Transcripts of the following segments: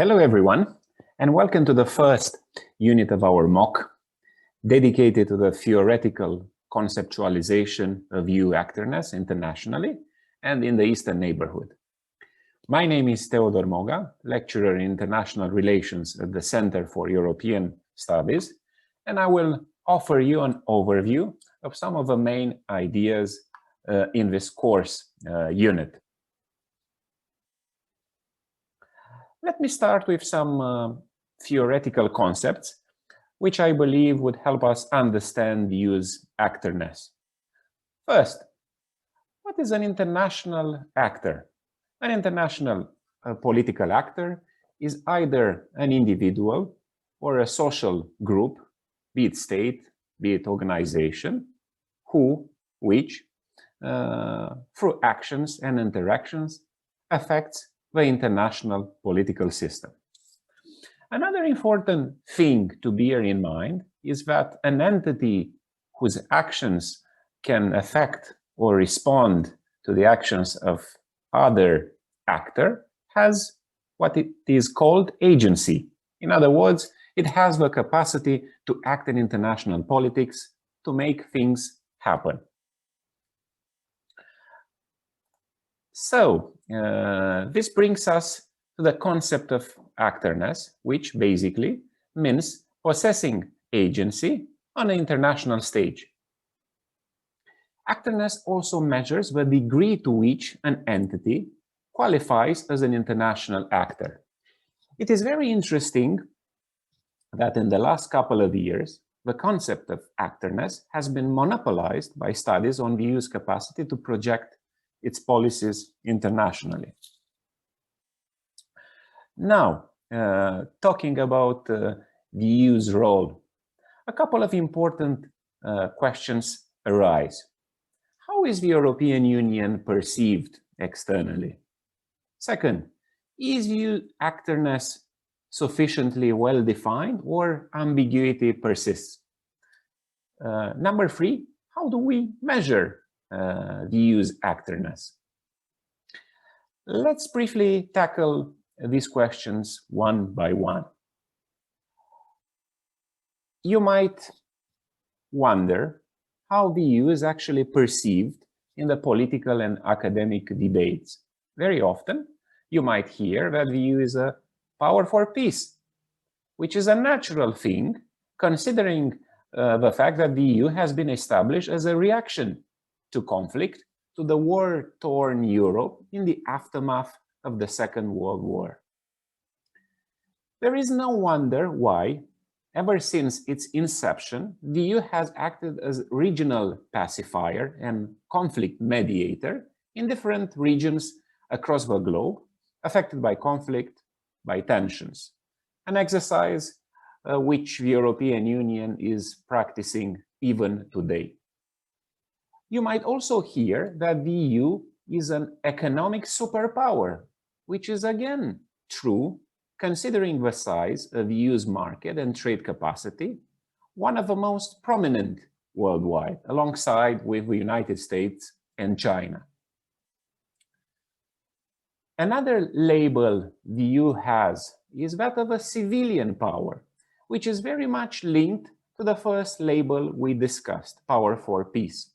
Hello everyone, and welcome to the first unit of our MOOC, dedicated to the theoretical conceptualization of EU actorness internationally and in the Eastern neighborhood. My name is Teodor Moga, lecturer in international relations at the Center for European Studies, and I will offer you an overview of some of the main ideas in this course unit. Let me start with some theoretical concepts, which I believe would help us understand the EU's actorness. First, what is an international actor? An international political actor is either an individual or a social group, be it state, be it organization, which, through actions and interactions, affects the international political system. Another important thing to bear in mind is that an entity whose actions can affect or respond to the actions of other actor has what it is called agency. In other words, it has the capacity to act in international politics to make things happen. So, this brings us to the concept of actorness, which basically means possessing agency on an international stage. Actorness also measures the degree to which an entity qualifies as an international actor. It is very interesting that in the last couple of years, the concept of actorness has been monopolized by studies on the EU's capacity to project its policies internationally. Now, talking about the EU's role, a couple of important questions arise. How is the European Union perceived externally? Second, is EU actorness sufficiently well defined or ambiguity persists? Number three, how do we measure the EU's actorness? Let's briefly tackle these questions one by one. You might wonder how the EU is actually perceived in the political and academic debates. Very often, you might hear that the EU is a power for peace, which is a natural thing, considering the fact that the EU has been established as a reaction to conflict, to the war-torn Europe in the aftermath of the Second World War. There is no wonder why, ever since its inception, the EU has acted as regional pacifier and conflict mediator in different regions across the globe, affected by conflict, by tensions, an exercise which the European Union is practicing even today. You might also hear that the EU is an economic superpower, which is again true, considering the size of the EU's market and trade capacity, one of the most prominent worldwide, alongside with the United States and China. Another label the EU has is that of a civilian power, which is very much linked to the first label we discussed, power for peace.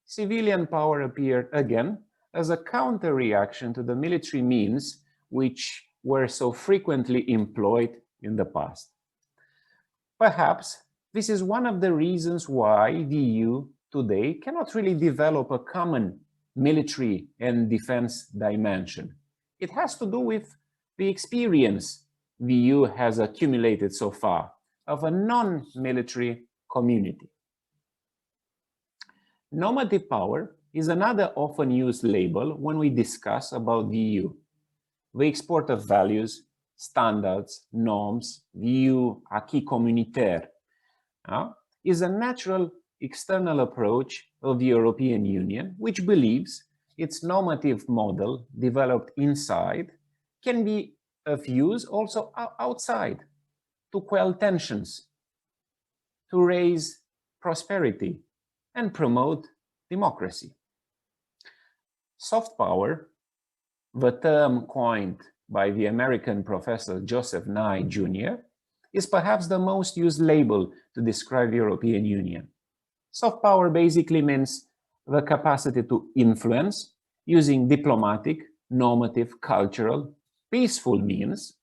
Civilian power appeared again as a counter-reaction to the military means which were so frequently employed in the past. Perhaps this is one of the reasons why the EU today cannot really develop a common military and defense dimension. It has to do with the experience the EU has accumulated so far of a non-military community. Normative power is another often used label when we discuss about the EU. The export of values, standards, norms, the EU acquis communautaire, is a natural external approach of the European Union, which believes its normative model developed inside can be of use also outside, to quell tensions, to raise prosperity, and promote democracy. Soft power, the term coined by the American professor Joseph Nye Jr., is perhaps the most used label to describe the European Union. Soft power basically means the capacity to influence using diplomatic, normative, cultural, peaceful means,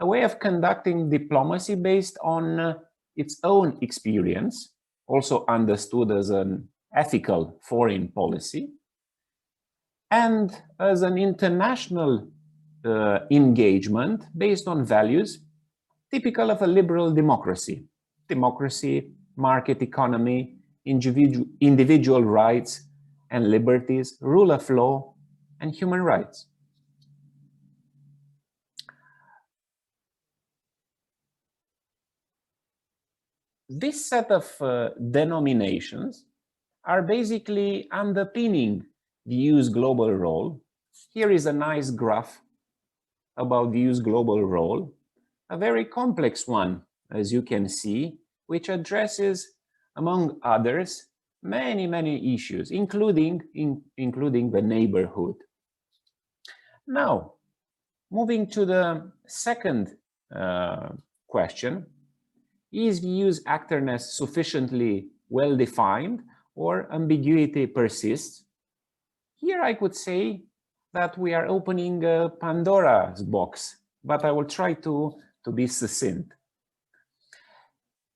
a way of conducting diplomacy based on its own experience, also understood as an ethical foreign policy, and as an international engagement based on values typical of a liberal democracy. Democracy, market economy, individual rights and liberties, rule of law, and human rights. This set of denominations are basically underpinning the EU's global role. Here is a nice graph about the EU's global role, a very complex one, as you can see, which addresses, among others, many issues, including the neighborhood. Now, moving to the second question, is the EU's actorness sufficiently well defined or ambiguity persists? Here I could say that we are opening a Pandora's box, but I will try to be succinct.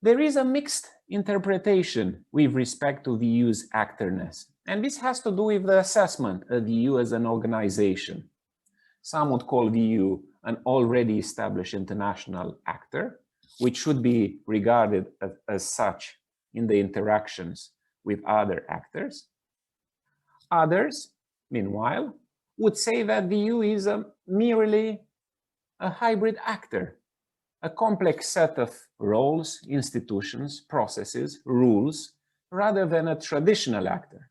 There is a mixed interpretation with respect to the EU's actorness, and this has to do with the assessment of the EU as an organization. Some would call the EU an already established international actor, which should be regarded as such in the interactions with other actors. Others, meanwhile, would say that the EU is merely a hybrid actor, a complex set of roles, institutions, processes, rules, rather than a traditional actor.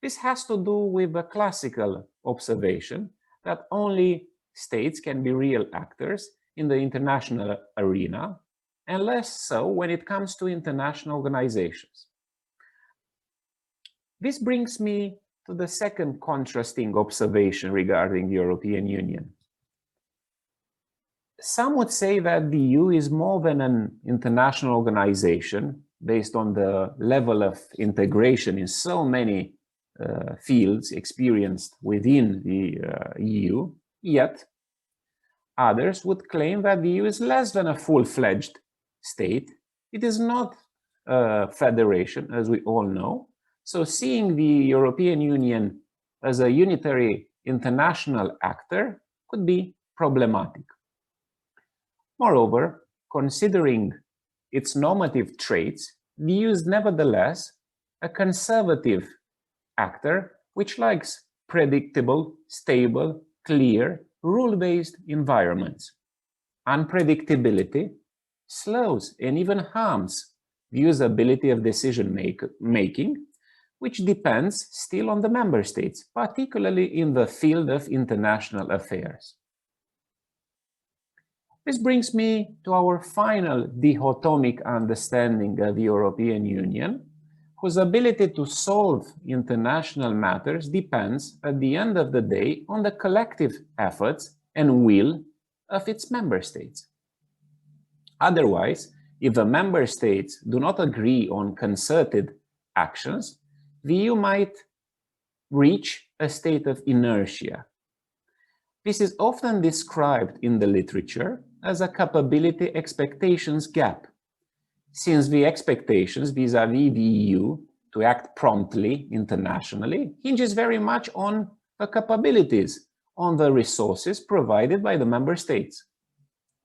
This has to do with a classical observation that only states can be real actors in the international arena, and less so when it comes to international organizations. This brings me to the second contrasting observation regarding the European Union. Some would say that the EU is more than an international organization based on the level of integration in so many fields experienced within the EU, yet others would claim that the EU is less than a full-fledged state. It is not a federation, as we all know. So seeing the European Union as a unitary international actor could be problematic. Moreover, considering its normative traits, the EU is nevertheless a conservative actor which likes predictable, stable, clear, rule-based environments. Unpredictability slows and even harms the EU's ability of decision-making, which depends still on the member states, particularly in the field of international affairs. This brings me to our final dichotomic understanding of the European Union, whose ability to solve international matters depends, at the end of the day, on the collective efforts and will of its member states. Otherwise, if the member states do not agree on concerted actions, the EU might reach a state of inertia. This is often described in the literature as a capability expectations gap, since the expectations vis-à-vis the EU to act promptly internationally hinges very much on the capabilities, on the resources provided by the member states.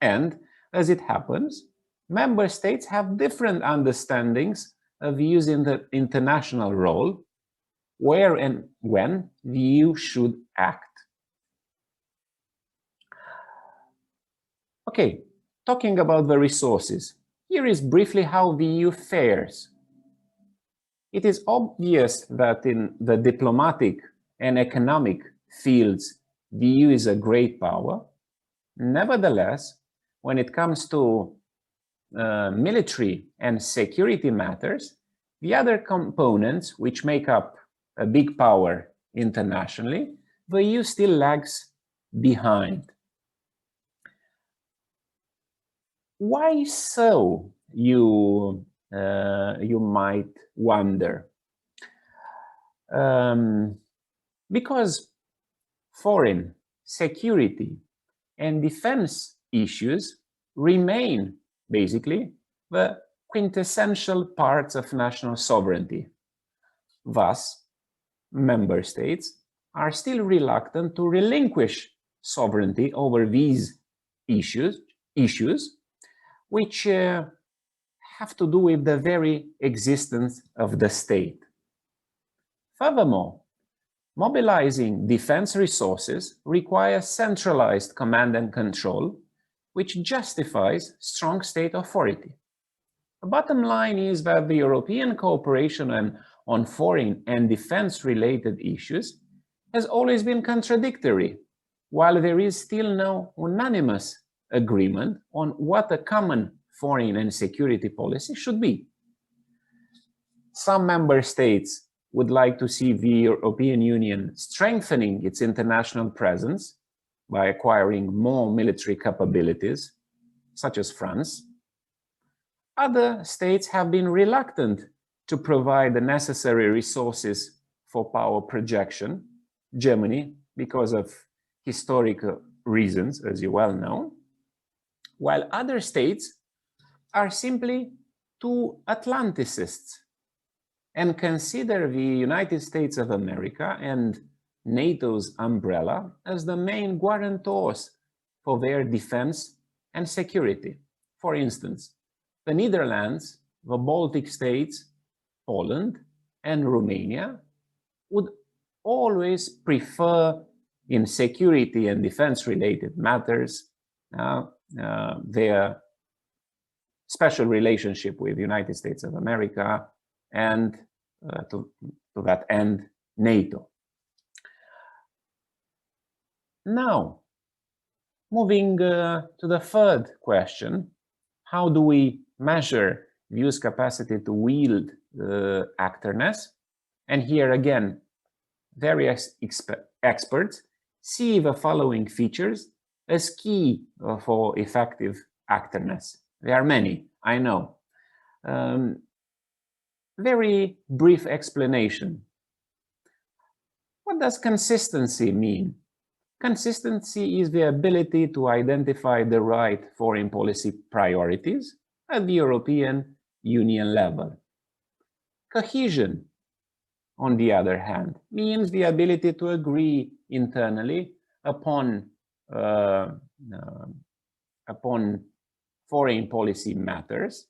And, as it happens, member states have different understandings of the EU's international role, where and when the EU should act. Okay, talking about the resources, here is briefly how the EU fares. It is obvious that in the diplomatic and economic fields, the EU is a great power. Nevertheless, when it comes to military and security matters, the other components which make up a big power internationally, the EU still lags behind. Why so, you might wonder? Because foreign, security, and defense issues remain basically the quintessential parts of national sovereignty. Thus, member states are still reluctant to relinquish sovereignty over these issues which have to do with the very existence of the state. Furthermore, mobilizing defense resources requires centralized command and control, which justifies strong state authority. The bottom line is that the European cooperation on foreign and defense-related issues has always been contradictory, while there is still no unanimous agreement on what a common foreign and security policy should be. Some member states would like to see the European Union strengthening its international presence by acquiring more military capabilities, such as France. Other states have been reluctant to provide the necessary resources for power projection. Germany, because of historical reasons, as you well know, while other states are simply too Atlanticists and consider the United States of America and NATO's umbrella as the main guarantors for their defense and security. For instance, the Netherlands, the Baltic states, Poland, and Romania would always prefer, in security and defense-related matters, their special relationship with the United States of America and, to that end, NATO. Now, moving to the third question, how do we measure the EU's capacity to wield actorness? And here again, various experts see the following features as key for effective actorness. There are many, I know. Very brief explanation. What does consistency mean? Consistency is the ability to identify the right foreign policy priorities at the European Union level. Cohesion, on the other hand, means the ability to agree internally upon foreign policy matters.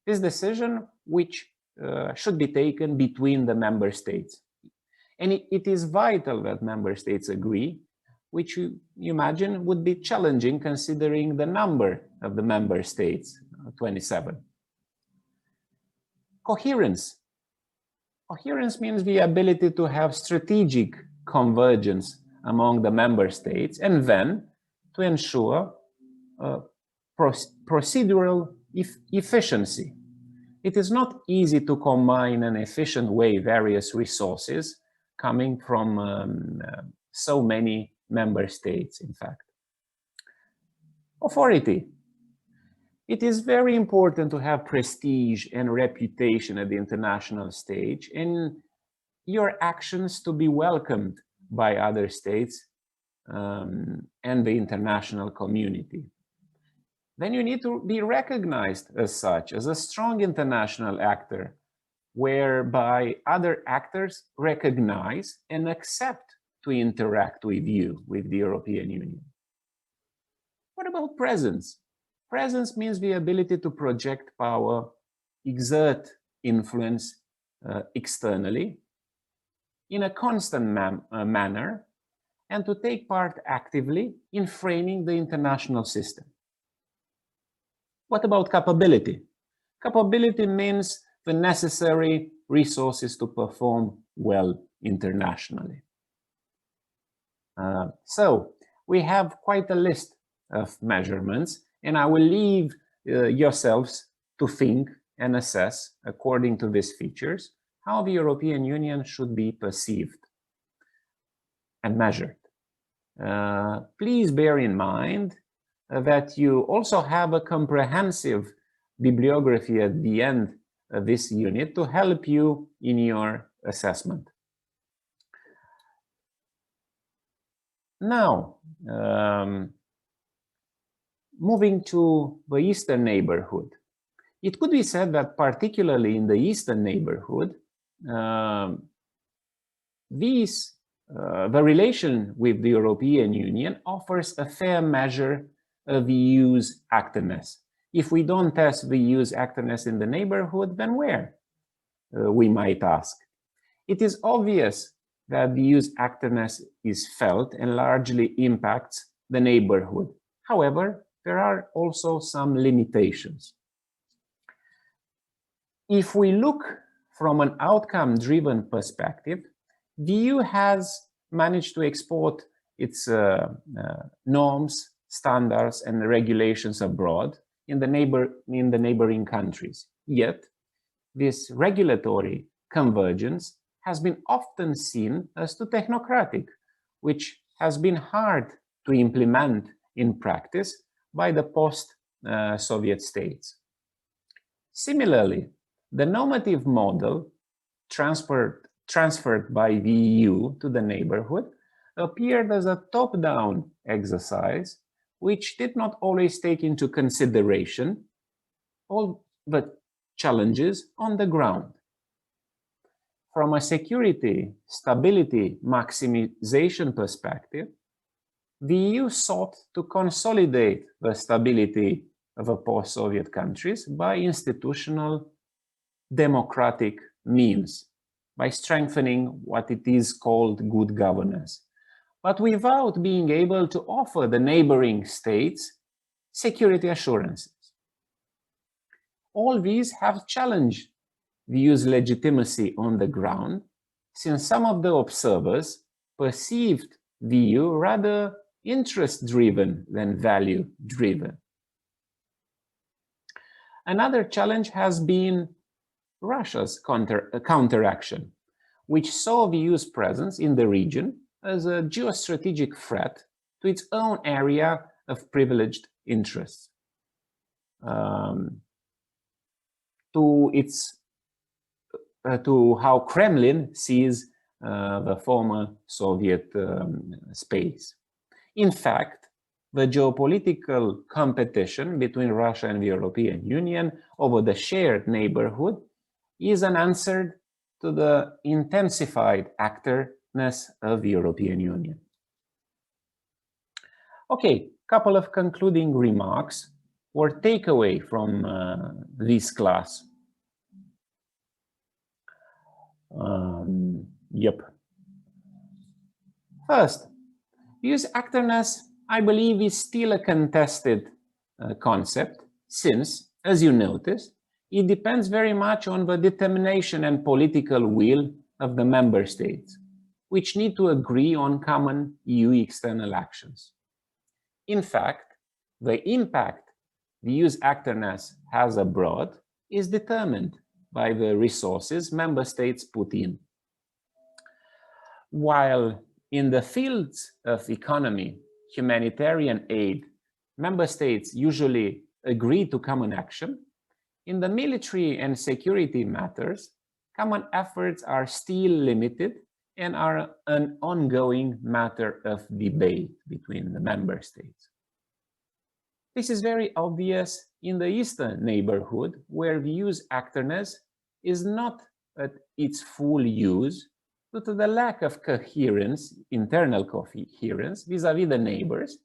This decision which should be taken between the member states. And it is vital that member states agree, which you imagine would be challenging considering the number of the member states, 27. Coherence. Coherence means the ability to have strategic convergence among the member states and then to ensure procedural efficiency. It is not easy to combine in an efficient way various resources coming from so many member states, in fact. Authority. It is very important to have prestige and reputation at the international stage and your actions to be welcomed by other states and the international community. Then you need to be recognized as such, as a strong international actor, whereby other actors recognize and accept to interact with you, with the European Union. What about presence? Presence means the ability to project power, exert influence externally in a constant manner, and to take part actively in framing the international system. What about capability? Capability means the necessary resources to perform well internationally. So we have quite a list of measurements, and I will leave yourselves to think and assess, according to these features, how the European Union should be perceived and measured. Please bear in mind that you also have a comprehensive bibliography at the end of this unit to help you in your assessment. Now, moving to the Eastern Neighbourhood. It could be said that particularly in the Eastern Neighbourhood, the relation with the European Union offers a fair measure of the EU's actorness. If we don't test the EU's actorness in the neighborhood, then where? We might ask. It is obvious that the EU's actorness is felt and largely impacts the neighborhood. However, there are also some limitations. If we look from an outcome-driven perspective, the EU has managed to export its norms, standards, and regulations abroad in the neighboring countries. Yet, this regulatory convergence has been often seen as too technocratic, which has been hard to implement in practice by the post-Soviet states. Similarly, the normative model transferred by the EU to the neighborhood appeared as a top-down exercise, which did not always take into consideration all the challenges on the ground. From a security, stability, maximization perspective, the EU sought to consolidate the stability of the post-Soviet countries by institutional democratic means, by strengthening what it is called good governance, but without being able to offer the neighboring states security assurances. All these have challenged the EU's legitimacy on the ground, since some of the observers perceived the EU rather interest-driven than value-driven. Another challenge has been Russia's counteraction, which saw the EU's presence in the region as a geostrategic threat to its own area of privileged interests, to how Kremlin sees the former Soviet space. In fact, the geopolitical competition between Russia and the European Union over the shared neighborhood is an answer to the intensified actorness of the European Union. Okay, couple of concluding remarks or takeaway from this class. First, EU's actorness, I believe, is still a contested concept, since, as you notice, it depends very much on the determination and political will of the member states, which need to agree on common EU external actions. In fact, the impact the EU's actorness has abroad is determined by the resources member states put in. While in the fields of economy, humanitarian aid, member states usually agree to common action, in the military and security matters, common efforts are still limited and are an ongoing matter of debate between the member states. This is very obvious in the Eastern Neighbourhood, where the EU's actorness is not at its full use due to the lack of coherence, internal coherence, vis-à-vis the neighbors,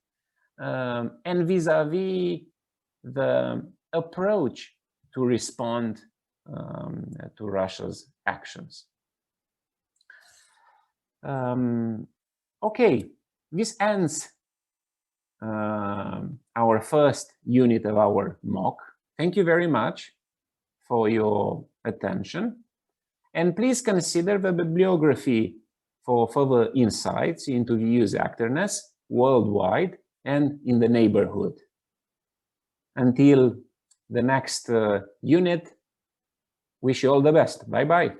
and vis-à-vis the approach to respond to Russia's actions. Okay, this ends our first unit of our MOOC. Thank you very much for your attention. And please consider the bibliography for further insights into the EU's actorness worldwide and in the neighborhood. Until the next unit, wish you all the best. Bye-bye.